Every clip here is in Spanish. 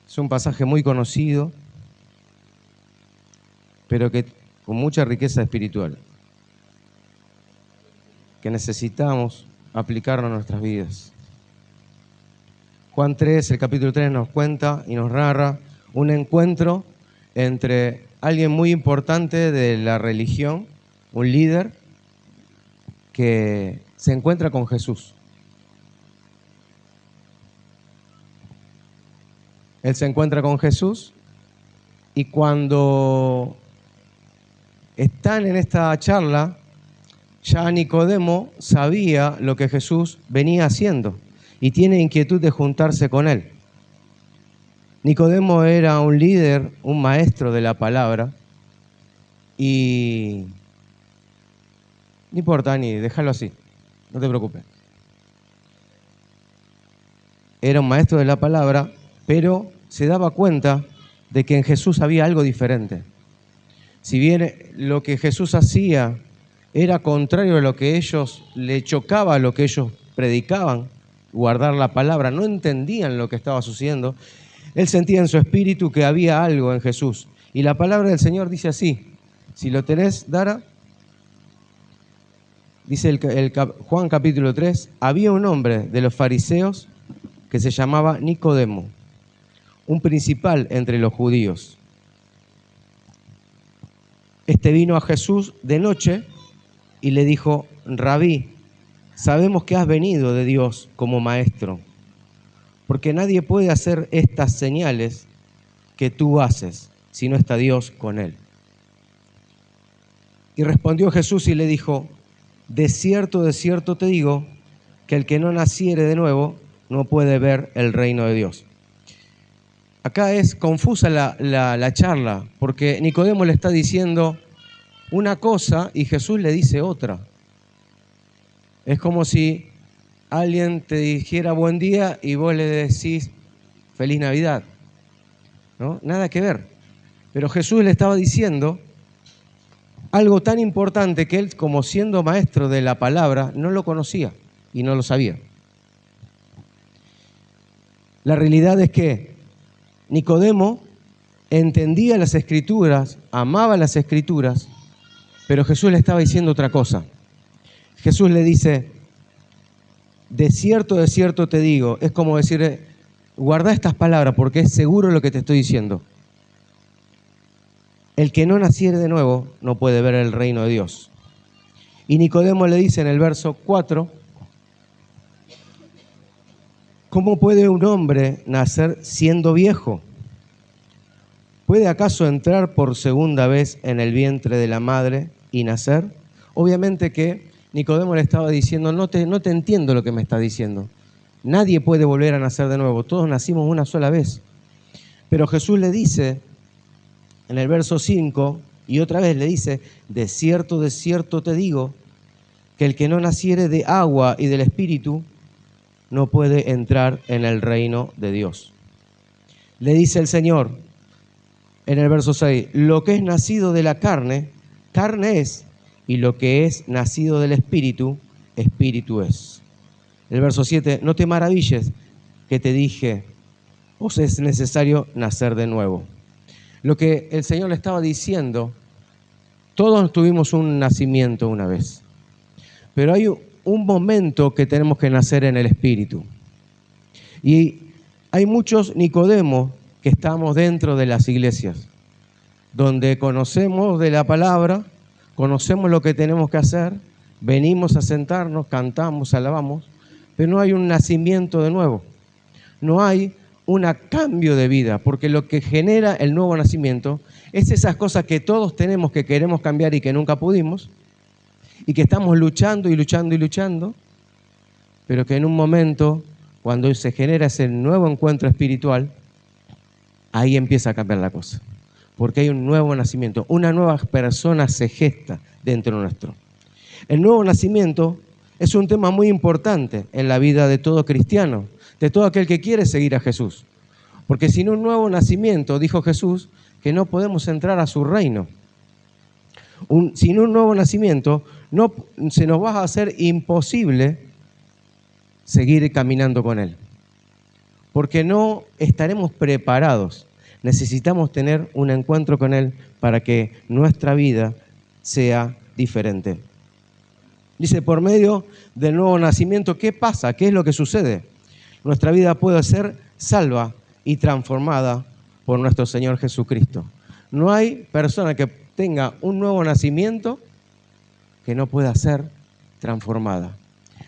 Es un pasaje muy conocido, pero que con mucha riqueza espiritual, que necesitamos aplicarlo a nuestras vidas. Juan 3, el capítulo 3 nos cuenta y nos narra un encuentro entre alguien muy importante de la religión, un líder, que se encuentra con Jesús. Él se encuentra con Jesús y cuando están en esta charla, ya Nicodemo sabía lo que Jesús venía haciendo y tiene inquietud de juntarse con él. Nicodemo era un líder, un maestro de la palabra y no importa, Ani, déjalo así, no te preocupes. Era un maestro de la palabra, pero se daba cuenta de que en Jesús había algo diferente. Si bien lo que Jesús hacía era contrario a lo que ellos le chocaba, a lo que ellos predicaban, guardar la palabra, no entendían lo que estaba sucediendo, él sentía en su espíritu que había algo en Jesús. Y la palabra del Señor dice así, si lo tenés, Dara, dice Juan capítulo 3, había un hombre de los fariseos que se llamaba Nicodemo, un principal entre los judíos. Este vino a Jesús de noche y le dijo, Rabí, sabemos que has venido de Dios como maestro, porque nadie puede hacer estas señales que tú haces si no está Dios con él. Y respondió Jesús y le dijo, de cierto te digo, que el que no naciere de nuevo no puede ver el reino de Dios. Acá es confusa la charla, porque Nicodemo le está diciendo una cosa y Jesús le dice otra. Es como si alguien te dijera buen día y vos le decís feliz Navidad, ¿no? Nada que ver. Pero Jesús le estaba diciendo algo tan importante que él, como siendo maestro de la palabra, no lo conocía y no lo sabía. La realidad es que Nicodemo entendía las Escrituras, amaba las Escrituras, pero Jesús le estaba diciendo otra cosa. Jesús le dice, de cierto te digo, es como decir, guarda estas palabras porque es seguro lo que te estoy diciendo. El que no naciere de nuevo no puede ver el reino de Dios. Y Nicodemo le dice en el verso 4, ¿cómo puede un hombre nacer siendo viejo? ¿Puede acaso entrar por segunda vez en el vientre de la madre y nacer? Obviamente que Nicodemo le estaba diciendo, no te entiendo lo que me está diciendo. Nadie puede volver a nacer de nuevo, todos nacimos una sola vez. Pero Jesús le dice en el verso 5, y otra vez le dice, de cierto te digo, que el que no naciere de agua y del Espíritu no puede entrar en el reino de Dios. Le dice el Señor en el verso 6, lo que es nacido de la carne, carne es, y lo que es nacido del Espíritu, Espíritu es. El verso 7, no te maravilles que te dije, os es necesario nacer de nuevo. Lo que el Señor le estaba diciendo, todos tuvimos un nacimiento una vez, pero hay un momento que tenemos que nacer en el Espíritu. Y hay muchos Nicodemos que estamos dentro de las iglesias, donde conocemos de la palabra, conocemos lo que tenemos que hacer, venimos a sentarnos, cantamos, alabamos, pero no hay un nacimiento de nuevo, no hay un cambio de vida, porque lo que genera el nuevo nacimiento es esas cosas que todos tenemos que queremos cambiar y que nunca pudimos, y que estamos luchando y luchando y luchando, pero que en un momento, cuando se genera ese nuevo encuentro espiritual, ahí empieza a cambiar la cosa, porque hay un nuevo nacimiento, una nueva persona se gesta dentro nuestro. El nuevo nacimiento es un tema muy importante en la vida de todo cristiano, de todo aquel que quiere seguir a Jesús. Porque sin un nuevo nacimiento, dijo Jesús, que no podemos entrar a su reino. Sin un nuevo nacimiento, se nos va a hacer imposible seguir caminando con Él. porque no estaremos preparados. Necesitamos tener un encuentro con Él para que nuestra vida sea diferente. Dice, por medio del nuevo nacimiento, ¿qué pasa? ¿Qué es lo que sucede? Nuestra vida puede ser salva y transformada por nuestro Señor Jesucristo. No hay persona que tenga un nuevo nacimiento que no pueda ser transformada.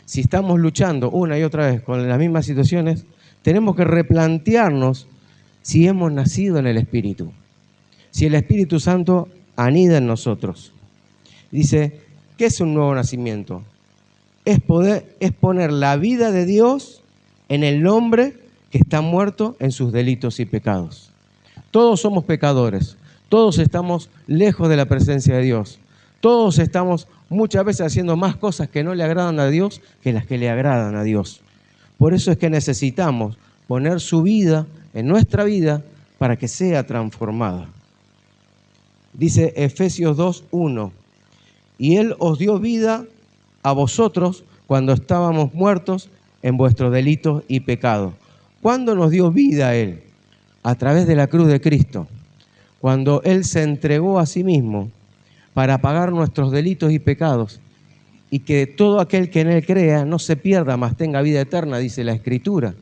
Si estamos luchando una y otra vez con las mismas situaciones, tenemos que replantearnos si hemos nacido en el Espíritu, si el Espíritu Santo anida en nosotros. Dice, ¿qué es un nuevo nacimiento? Es poner la vida de Dios en el hombre que está muerto en sus delitos y pecados. Todos somos pecadores, todos estamos lejos de la presencia de Dios, todos estamos muchas veces haciendo más cosas que no le agradan a Dios que las que le agradan a Dios. Por eso es que necesitamos poner su vida en nuestra vida para que sea transformada. Dice Efesios 2:1, y Él os dio vida a vosotros cuando estábamos muertos en vuestros delitos y pecados. ¿Cuándo nos dio vida a Él? A través de la cruz de Cristo. Cuando Él se entregó a sí mismo para pagar nuestros delitos y pecados, y que todo aquel que en Él crea no se pierda, mas tenga vida eterna, dice la Escritura.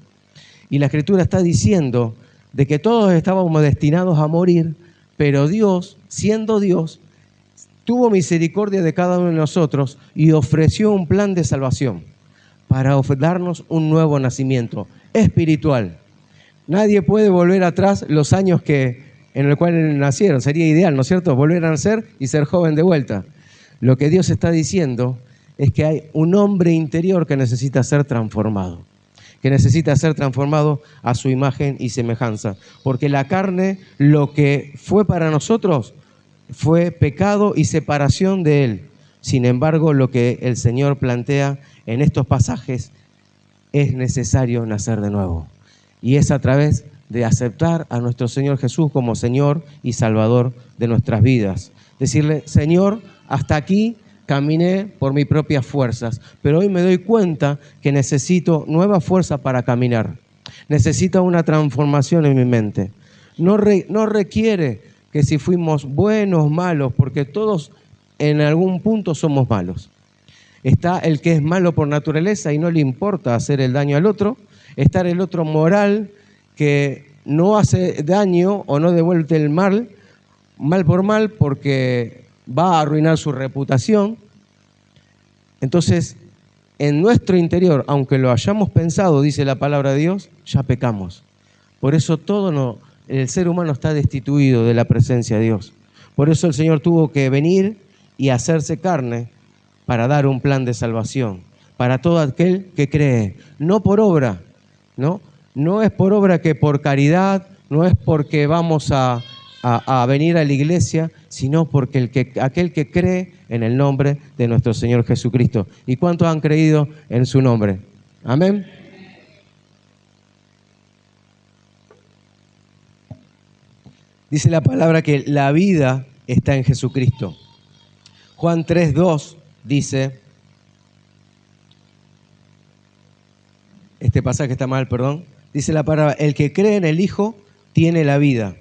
Y la Escritura está diciendo de que todos estábamos destinados a morir, pero Dios, siendo Dios, tuvo misericordia de cada uno de nosotros y ofreció un plan de salvación para darnos un nuevo nacimiento espiritual. Nadie puede volver atrás los años en el cual nacieron. Sería ideal, ¿no es cierto?, volver a nacer y ser joven de vuelta. Lo que Dios está diciendo es que hay un hombre interior que necesita ser transformado, a su imagen y semejanza. Porque la carne, lo que fue para nosotros, fue pecado y separación de Él. Sin embargo, lo que el Señor plantea en estos pasajes es necesario nacer de nuevo. Y es a través de aceptar a nuestro Señor Jesús como Señor y Salvador de nuestras vidas. Decirle, Señor, hasta aquí caminé por mis propias fuerzas, pero hoy me doy cuenta que necesito nueva fuerza para caminar. Necesito una transformación en mi mente. No requiere que si fuimos buenos o malos, porque todos en algún punto somos malos. Está el que es malo por naturaleza y no le importa hacer el daño al otro. Está el otro moral que no hace daño o no devuelve el mal por mal, porque va a arruinar su reputación. Entonces, en nuestro interior, aunque lo hayamos pensado, dice la palabra de Dios, ya pecamos. Por eso el ser humano está destituido de la presencia de Dios. Por eso el Señor tuvo que venir y hacerse carne para dar un plan de salvación para todo aquel que cree, no por obra, no es por obra, que por caridad, no es porque vamos a venir a la iglesia, sino porque aquel que cree en el nombre de nuestro Señor Jesucristo. ¿Y cuántos han creído en su nombre? Amén. Dice la palabra que la vida está en Jesucristo. Juan 3:2 dice, este pasaje está mal, perdón. Dice la palabra, el que cree en el Hijo tiene la vida,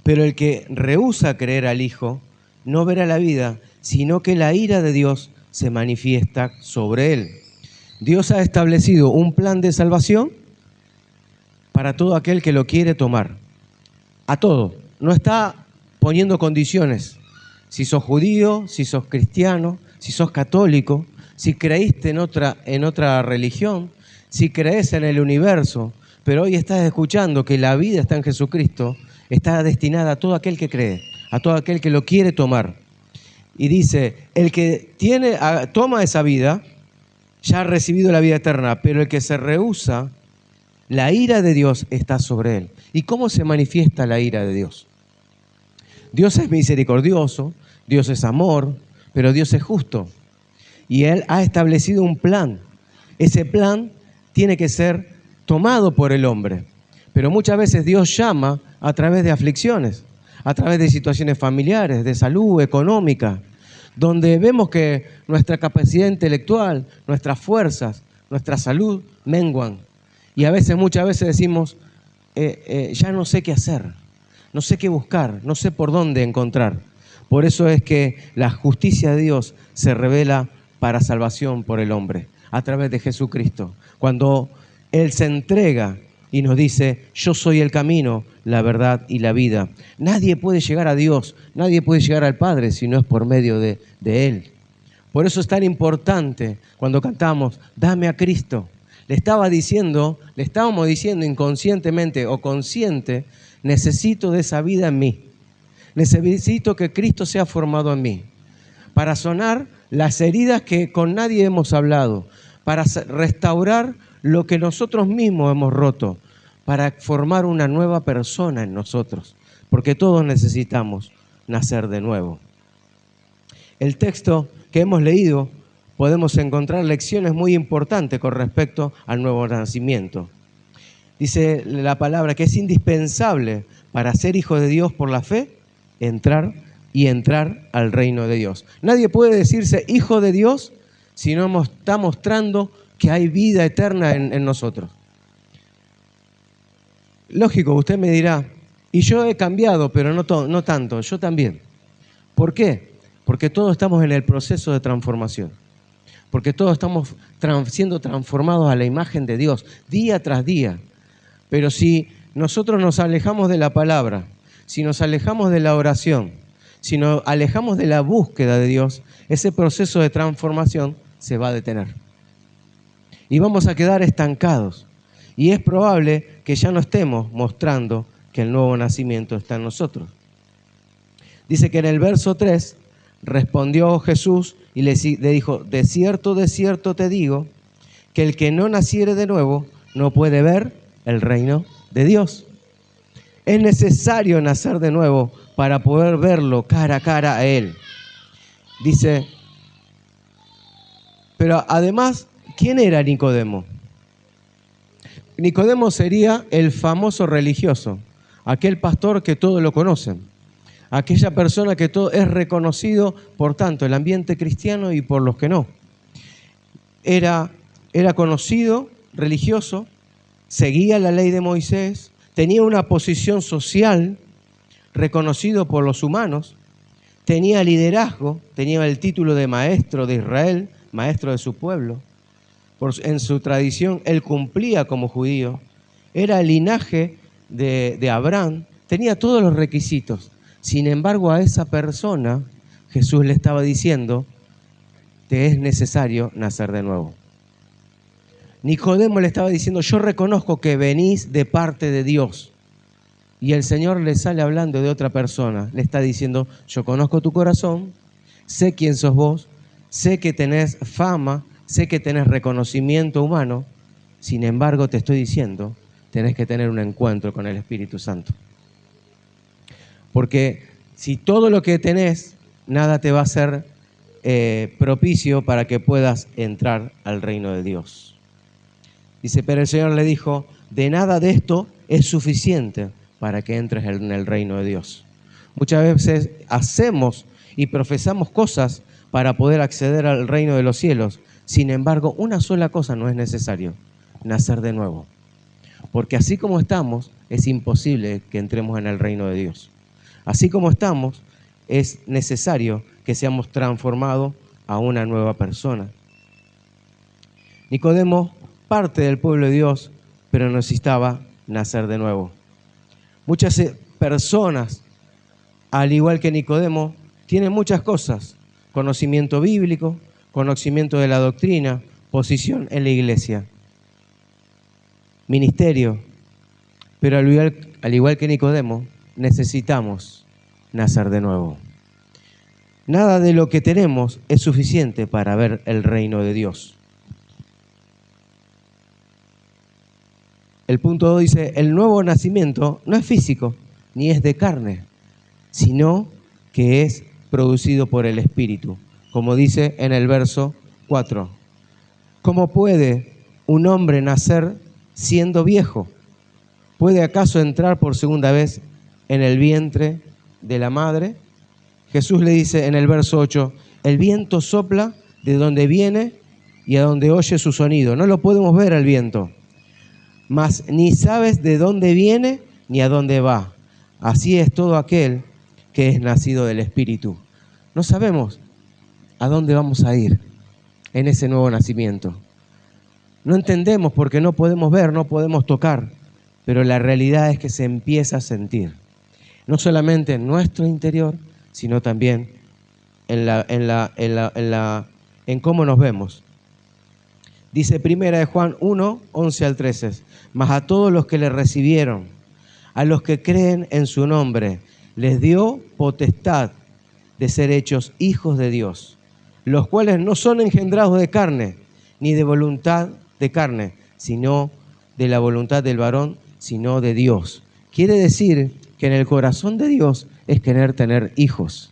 pero el que rehúsa creer al Hijo no verá la vida, sino que la ira de Dios se manifiesta sobre él. Dios ha establecido un plan de salvación para todo aquel que lo quiere tomar. A todo. No está poniendo condiciones. Si sos judío, si sos cristiano, si sos católico, si creíste en otra religión, si crees en el universo, pero hoy estás escuchando que la vida está en Jesucristo, está destinada a todo aquel que cree, a todo aquel que lo quiere tomar. Y dice, el que toma esa vida, ya ha recibido la vida eterna, pero el que se rehúsa, la ira de Dios está sobre él. ¿Y cómo se manifiesta la ira de Dios? Dios es misericordioso, Dios es amor, pero Dios es justo. Y Él ha establecido un plan. Ese plan tiene que ser tomado por el hombre. Pero muchas veces Dios llama a través de aflicciones, a través de situaciones familiares, de salud, económica, donde vemos que nuestra capacidad intelectual, nuestras fuerzas, nuestra salud menguan. Y muchas veces decimos, ya no sé qué hacer, no sé qué buscar, no sé por dónde encontrar. Por eso es que la justicia de Dios se revela para salvación por el hombre, a través de Jesucristo. Cuando Él se entrega y nos dice, yo soy el camino, la verdad y la vida. Nadie puede llegar a Dios, nadie puede llegar al Padre si no es por medio de Él. Por eso es tan importante cuando cantamos, dame a Cristo. Le estábamos diciendo inconscientemente o consciente, necesito de esa vida en mí. Necesito que Cristo sea formado en mí. Para sanar las heridas que con nadie hemos hablado. Para restaurar lo que nosotros mismos hemos roto. Para formar una nueva persona en nosotros. Porque todos necesitamos nacer de nuevo. El texto que hemos leído, podemos encontrar lecciones muy importantes con respecto al nuevo nacimiento. Dice la palabra que es indispensable para ser hijo de Dios por la fe, entrar al reino de Dios. Nadie puede decirse hijo de Dios si no está mostrando que hay vida eterna en nosotros. Lógico, usted me dirá, y yo he cambiado, pero no tanto, yo también. ¿Por qué? Porque todos estamos en el proceso de transformación. Porque todos estamos siendo transformados a la imagen de Dios, día tras día. Pero si nosotros nos alejamos de la palabra, si nos alejamos de la oración, si nos alejamos de la búsqueda de Dios, ese proceso de transformación se va a detener. Y vamos a quedar estancados. Y es probable que ya no estemos mostrando que el nuevo nacimiento está en nosotros. Dice que en el verso 3, respondió Jesús y le dijo, de cierto te digo, que el que no naciere de nuevo no puede ver el reino de Dios. Es necesario nacer de nuevo para poder verlo cara a cara a Él. Dice, pero además, ¿quién era Nicodemo? Nicodemo sería el famoso religioso, aquel pastor que todos lo conocen. Aquella persona que todo es reconocido por tanto el ambiente cristiano y por los que no. Era conocido, religioso, seguía la ley de Moisés, tenía una posición social reconocido por los humanos, tenía liderazgo, tenía el título de maestro de Israel, maestro de su pueblo. En su tradición él cumplía como judío, era el linaje de Abraham, tenía todos los requisitos. Sin embargo, a esa persona Jesús le estaba diciendo, te es necesario nacer de nuevo. Nicodemo le estaba diciendo, yo reconozco que venís de parte de Dios. Y el Señor le sale hablando de otra persona. Le está diciendo, yo conozco tu corazón, sé quién sos vos, sé que tenés fama, sé que tenés reconocimiento humano. Sin embargo, te estoy diciendo, tenés que tener un encuentro con el Espíritu Santo. Porque si todo lo que tenés, nada te va a ser propicio para que puedas entrar al reino de Dios. Dice, pero el Señor le dijo, de nada de esto es suficiente para que entres en el reino de Dios. Muchas veces hacemos y profesamos cosas para poder acceder al reino de los cielos. Sin embargo, una sola cosa no es necesario, nacer de nuevo. Porque así como estamos, es imposible que entremos en el reino de Dios. Así como estamos, es necesario que seamos transformados a una nueva persona. Nicodemo, parte del pueblo de Dios, pero necesitaba nacer de nuevo. Muchas personas, al igual que Nicodemo, tienen muchas cosas: conocimiento bíblico, conocimiento de la doctrina, posición en la iglesia, ministerio, pero al igual que Nicodemo, necesitamos nacer de nuevo. Nada de lo que tenemos es suficiente para ver el reino de Dios. El punto 2 dice, el nuevo nacimiento no es físico, ni es de carne, sino que es producido por el Espíritu, como dice en el verso 4. ¿Cómo puede un hombre nacer siendo viejo? ¿Puede acaso entrar por segunda vez en el vientre de la madre? Jesús le dice en el verso 8, el viento sopla de donde viene y a donde oye su sonido. No lo podemos ver al viento. mas ni sabes de dónde viene ni a dónde va. Así es todo aquel que es nacido del Espíritu. No sabemos a dónde vamos a ir en ese nuevo nacimiento. No entendemos porque no podemos ver, no podemos tocar, pero la realidad es que se empieza a sentir. No solamente en nuestro interior, sino también en cómo nos vemos. Dice 1 Juan 1, 11 al 13, mas a todos los que le recibieron, a los que creen en su nombre, les dio potestad de ser hechos hijos de Dios, los cuales no son engendrados de carne, ni de voluntad de carne, sino de la voluntad del varón, sino de Dios. Quiere decir que en el corazón de Dios es querer tener hijos,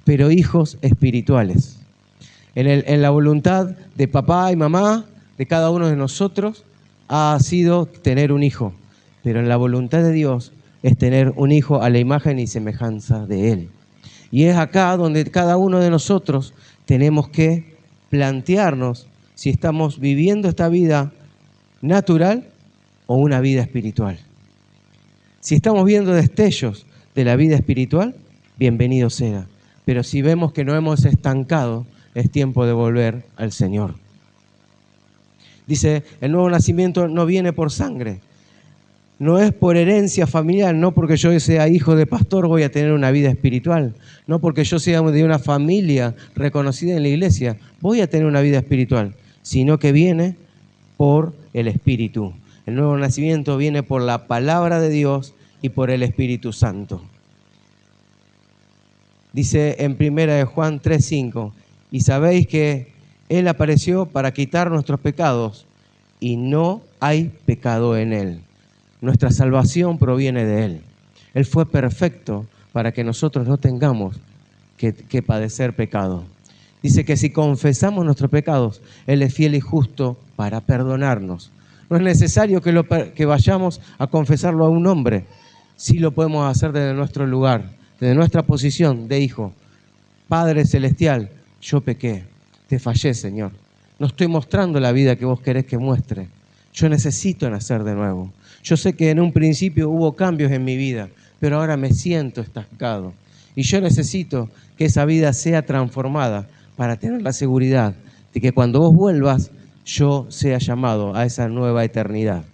pero hijos espirituales. En la voluntad de papá y mamá, de cada uno de nosotros, ha sido tener un hijo, pero en la voluntad de Dios es tener un hijo a la imagen y semejanza de Él. Y es acá donde cada uno de nosotros tenemos que plantearnos si estamos viviendo esta vida natural o una vida espiritual. Si estamos viendo destellos de la vida espiritual, bienvenido sea. Pero si vemos que no hemos estancado, es tiempo de volver al Señor. Dice, el nuevo nacimiento no viene por sangre, no es por herencia familiar, no porque yo sea hijo de pastor voy a tener una vida espiritual, no porque yo sea de una familia reconocida en la iglesia voy a tener una vida espiritual, sino que viene por el Espíritu. El nuevo nacimiento viene por la palabra de Dios y por el Espíritu Santo. Dice en 1 Juan 3:5, y sabéis que Él apareció para quitar nuestros pecados y no hay pecado en Él. Nuestra salvación proviene de Él. Él fue perfecto para que nosotros no tengamos que padecer pecado. Dice que si confesamos nuestros pecados, Él es fiel y justo para perdonarnos. No es necesario que vayamos a confesarlo a un hombre. Sí lo podemos hacer desde nuestro lugar, desde nuestra posición de hijo. Padre Celestial, yo pequé, te fallé, Señor. No estoy mostrando la vida que vos querés que muestre. Yo necesito nacer de nuevo. Yo sé que en un principio hubo cambios en mi vida, pero ahora me siento estancado. Y yo necesito que esa vida sea transformada para tener la seguridad de que cuando vos vuelvas, yo sea llamado a esa nueva eternidad.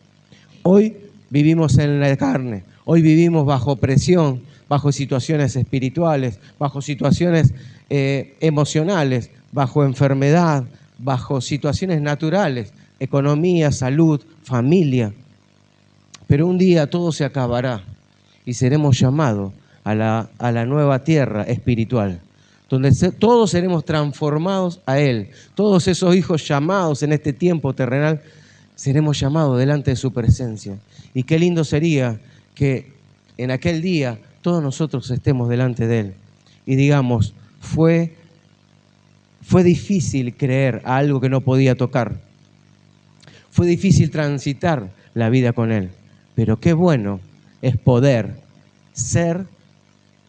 Hoy vivimos en la carne, hoy vivimos bajo presión, bajo situaciones espirituales, bajo situaciones emocionales, bajo enfermedad, bajo situaciones naturales, economía, salud, familia. Pero un día todo se acabará y seremos llamados a la nueva tierra espiritual, donde todos seremos transformados a Él. Todos esos hijos llamados en este tiempo terrenal, seremos llamados delante de su presencia. Y qué lindo sería que en aquel día todos nosotros estemos delante de Él y digamos, fue difícil creer a algo que no podía tocar. Fue difícil transitar la vida con Él. Pero qué bueno es poder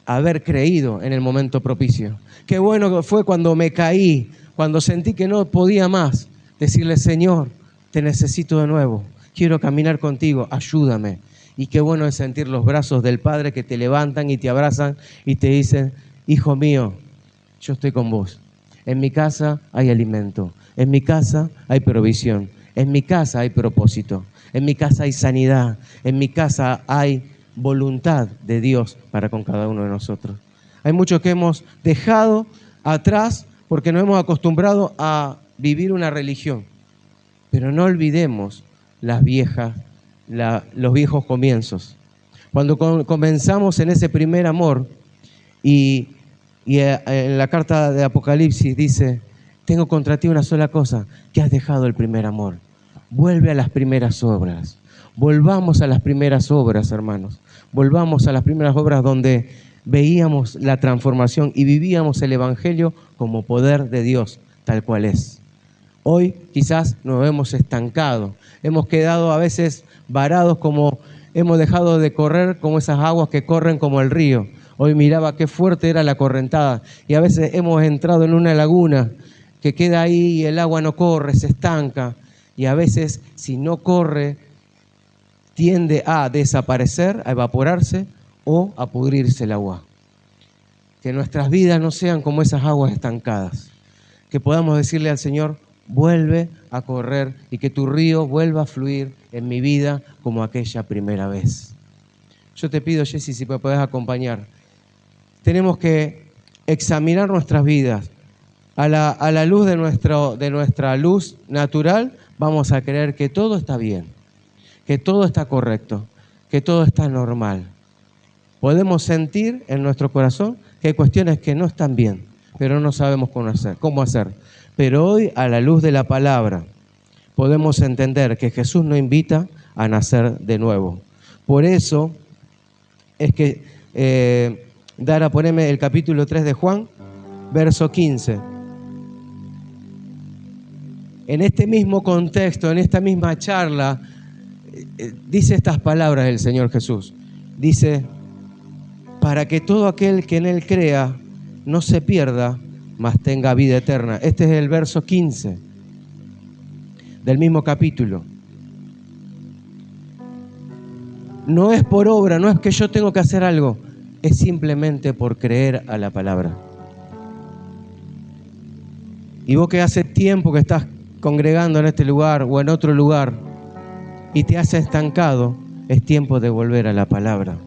haber creído en el momento propicio. Qué bueno fue cuando me caí, cuando sentí que no podía más, decirle, Señor, te necesito de nuevo, quiero caminar contigo, ayúdame. Y qué bueno es sentir los brazos del Padre que te levantan y te abrazan y te dicen, hijo mío, yo estoy con vos. En mi casa hay alimento, en mi casa hay provisión, en mi casa hay propósito, en mi casa hay sanidad, en mi casa hay voluntad de Dios para con cada uno de nosotros. Hay muchos que hemos dejado atrás porque nos hemos acostumbrado a vivir una religión, pero no olvidemos los viejos comienzos. Cuando comenzamos en ese primer amor y en la carta de Apocalipsis dice, tengo contra ti una sola cosa, que has dejado el primer amor. Vuelve a las primeras obras. Volvamos a las primeras obras, hermanos. Volvamos a las primeras obras donde veíamos la transformación y vivíamos el Evangelio como poder de Dios, tal cual es. Hoy quizás nos hemos estancado, hemos quedado a veces varados como hemos dejado de correr como esas aguas que corren como el río. Hoy miraba qué fuerte era la correntada y a veces hemos entrado en una laguna que queda ahí y el agua no corre, se estanca. Y a veces si no corre tiende a desaparecer, a evaporarse o a pudrirse el agua. Que nuestras vidas no sean como esas aguas estancadas. Que podamos decirle al Señor, vuelve a correr y que tu río vuelva a fluir en mi vida como aquella primera vez. Yo te pido, Jessy, si me podés acompañar. Tenemos que examinar nuestras vidas. A la luz de nuestra luz natural, vamos a creer que todo está bien, que todo está correcto, que todo está normal. Podemos sentir en nuestro corazón que hay cuestiones que no están bien, pero no sabemos cómo hacer. Pero hoy, a la luz de la palabra, podemos entender que Jesús nos invita a nacer de nuevo. Por eso es que, Dara, poneme el capítulo 3 de Juan, verso 15. En este mismo contexto, en esta misma charla, dice estas palabras el Señor Jesús. Dice, para que todo aquel que en Él crea no se pierda, mas tenga vida eterna. Este es el verso 15 del mismo capítulo. No es por obra, no es que yo tengo que hacer algo, es simplemente por creer a la palabra. Y vos que hace tiempo que estás congregando en este lugar o en otro lugar y te has estancado, es tiempo de volver a la palabra.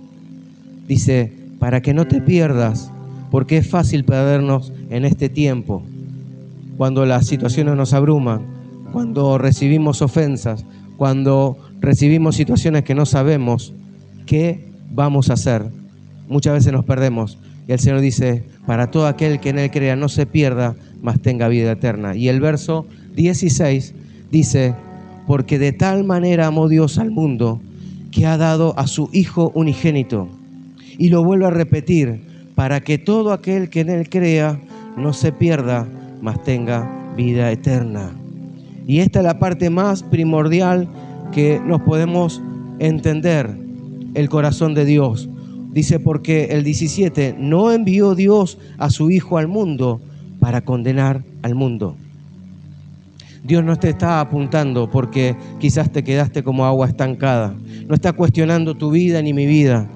Dice, para que no te pierdas, porque es fácil perdernos en este tiempo, cuando las situaciones nos abruman, cuando recibimos ofensas, cuando recibimos situaciones que no sabemos qué vamos a hacer. Muchas veces nos perdemos. Y el Señor dice, para todo aquel que en Él crea no se pierda, mas tenga vida eterna. Y el verso 16 dice, porque de tal manera amó Dios al mundo, que ha dado a su Hijo unigénito. Y lo vuelvo a repetir, para que todo aquel que en Él crea no se pierda, mas tenga vida eterna. Y esta es la parte más primordial que nos podemos entender, el corazón de Dios. Dice, porque el 17, no envió Dios a su Hijo al mundo para condenar al mundo. Dios no te está apuntando porque quizás te quedaste como agua estancada. No está cuestionando tu vida ni mi vida,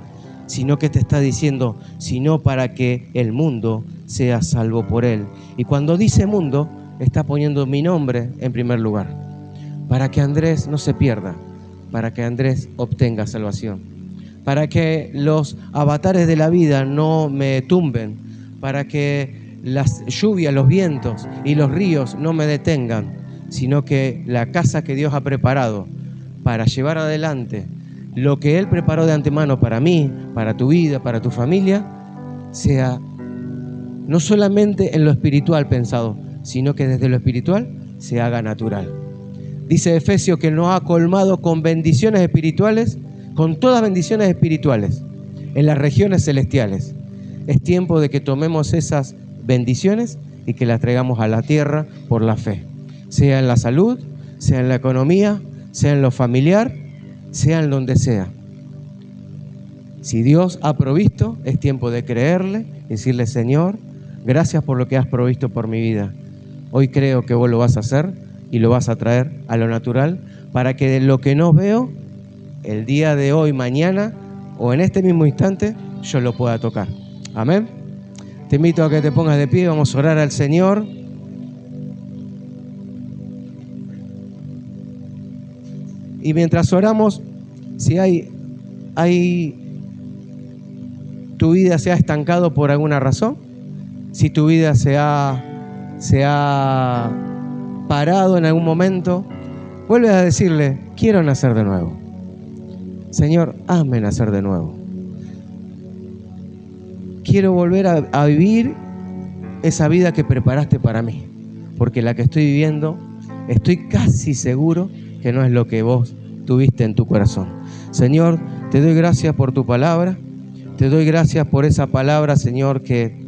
sino que te está diciendo, sino para que el mundo sea salvo por Él. Y cuando dice mundo, está poniendo mi nombre en primer lugar, para que Andrés no se pierda, para que Andrés obtenga salvación, para que los avatares de la vida no me tumben, para que las lluvias, los vientos y los ríos no me detengan, sino que la casa que Dios ha preparado para llevar adelante lo que Él preparó de antemano para mí, para tu vida, para tu familia, sea no solamente en lo espiritual pensado, sino que desde lo espiritual se haga natural. Dice Efesios que nos ha colmado con bendiciones espirituales, con todas bendiciones espirituales en las regiones celestiales. Es tiempo de que tomemos esas bendiciones y que las traigamos a la tierra por la fe, sea en la salud, sea en la economía, sea en lo familiar, sea en donde sea. Si Dios ha provisto, es tiempo de creerle y decirle, Señor, gracias por lo que has provisto por mi vida. Hoy creo que vos lo vas a hacer y lo vas a traer a lo natural para que de lo que no veo, el día de hoy, mañana o en este mismo instante, yo lo pueda tocar. Amén. Te invito a que te pongas de pie, vamos a orar al Señor. Y mientras oramos, si tu vida se ha estancado por alguna razón, si tu vida se ha parado en algún momento, vuelve a decirle, quiero nacer de nuevo. Señor, hazme nacer de nuevo. Quiero volver a vivir esa vida que preparaste para mí, porque la que estoy viviendo, estoy casi seguro que no es lo que vos tuviste en tu corazón. Señor, te doy gracias por tu palabra, te doy gracias por esa palabra, Señor, que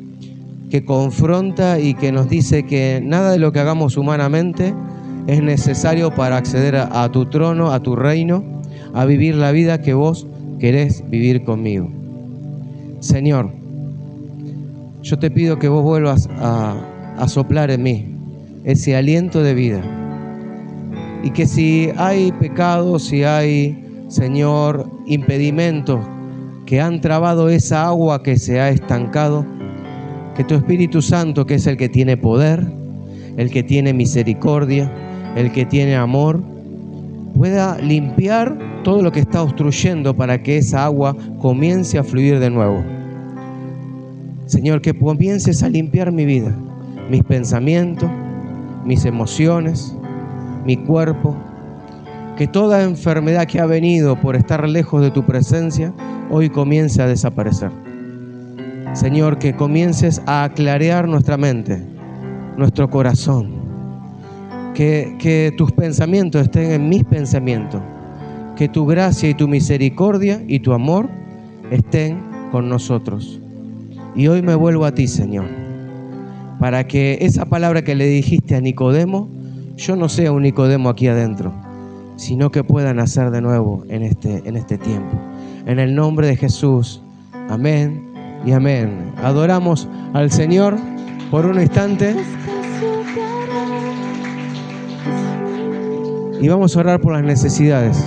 confronta y que nos dice que nada de lo que hagamos humanamente es necesario para acceder a tu trono, a tu reino, a vivir la vida que vos querés vivir conmigo. Señor, yo te pido que vos vuelvas a soplar en mí ese aliento de vida. Y que si hay pecado, si hay Señor, impedimentos que han trabado esa agua que se ha estancado, que tu Espíritu Santo, que es el que tiene poder, el que tiene misericordia, el que tiene amor, pueda limpiar todo lo que está obstruyendo para que esa agua comience a fluir de nuevo. Señor, que comiences a limpiar mi vida, mis pensamientos, mis emociones, mi cuerpo, que toda enfermedad que ha venido por estar lejos de tu presencia, hoy comience a desaparecer. Señor, que comiences a clarear nuestra mente, nuestro corazón, que tus pensamientos estén en mis pensamientos, que tu gracia y tu misericordia y tu amor estén con nosotros. Y hoy me vuelvo a ti, Señor, para que esa palabra que le dijiste a Nicodemo, yo no sea un Nicodemo aquí adentro, sino que pueda nacer de nuevo en este tiempo. En el nombre de Jesús, amén y amén. Adoramos al Señor por un instante y vamos a orar por las necesidades.